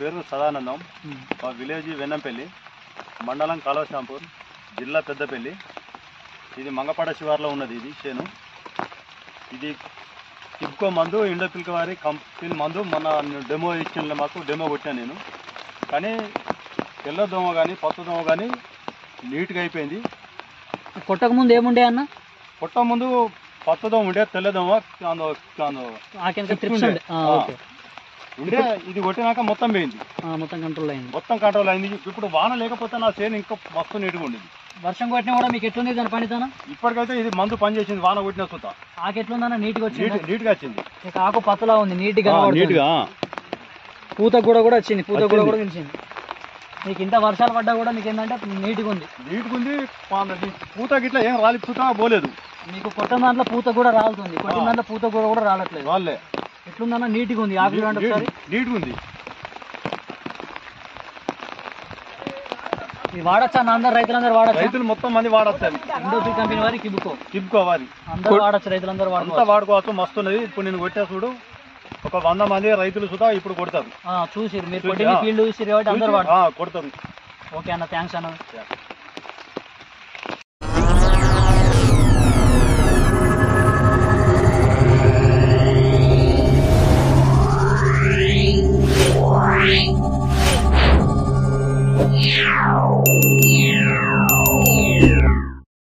పేరు సదానందం. మా విలేజ్ వెన్నంపల్లి, మండలం కాలువశాంపూర్, జిల్లా పెద్దపల్లి. ఇది మంగపాడ శివార్లో ఉన్నది. ఇది చేను. ఇది కిబ్కో మందు, ఇండోపిల్క వారి కంపెనీ మందు. మొన్న డెమో ఇచ్చిన మాకు డెమో కొట్టాను నేను. కానీ తెల్ల దోమ కానీ పచ్చ దోమ కానీ నీట్గా అయిపోయింది. కొట్టక ముందు ఏముండే అన్న? కొట్ట ముందు పచ్చ దోమ ఉండే, తెల్ల దోమ ఉండే. ఇది కొట్టినాక మొత్తం పోయింది, మొత్తం కంట్రోల్ అయింది. మొత్తం కంట్రోల్ అయింది. ఇప్పుడు వాన లేకపోతే నా చేను ఇంకా మస్తు నీట్గా ఉండేది. వర్షం కొట్టినా కూడా మీకు ఎట్లుంది దాని పనితనం? ఇప్పటికైతే ఇది మందు పని చేసింది. వాన కొట్టిన సుత ఆకు ఎట్లుందన్న? నీట్గా వచ్చింది. నీట్గా వచ్చింది. ఇక ఆకు పచ్చలా ఉంది, నీట్గా నీట్గా. పూత కూడా వచ్చింది, పూత కూడా నిలిచింది. మీకు ఇంత వర్షాలు పడ్డా కూడా మీకు ఏంటంటే నీట్గా ఉంది. పూత గిట్లా ఏం రాలి పూత పోలేదు. మీకు కొట్టిన దాంట్లో పూత కూడా రాలుతుంది, కొట్టిన దాంట్లో పూత కూడా రాలట్లేదు. వాళ్ళే ఎట్లుందన్న? నీట్గా ఉంది. ఆకు ఒకసారి నీట్గా ఉంది. ఇది వాడచ్చా? అందరు రైతులందరూ వాడచ్చు? రైతులు మొత్తం మంది వాడచ్చు. ఇండోపిల్ కంపెనీ వారి కిబ్కో వారి అందరూ వాడచ్చు, రైతులందరూ వాడుకోవచ్చు. మస్తున్నది. ఇప్పుడు నేను కొట్టా చూడు, ఒక 100 మంది రైతులు సుధా ఇప్పుడు కొడతారు. చూసిరు మీరు, ఫీల్డ్ చూసిరు కాబట్టి అందరూ కొడతారు. ఓకే అన్న, థ్యాంక్స్ అన్న.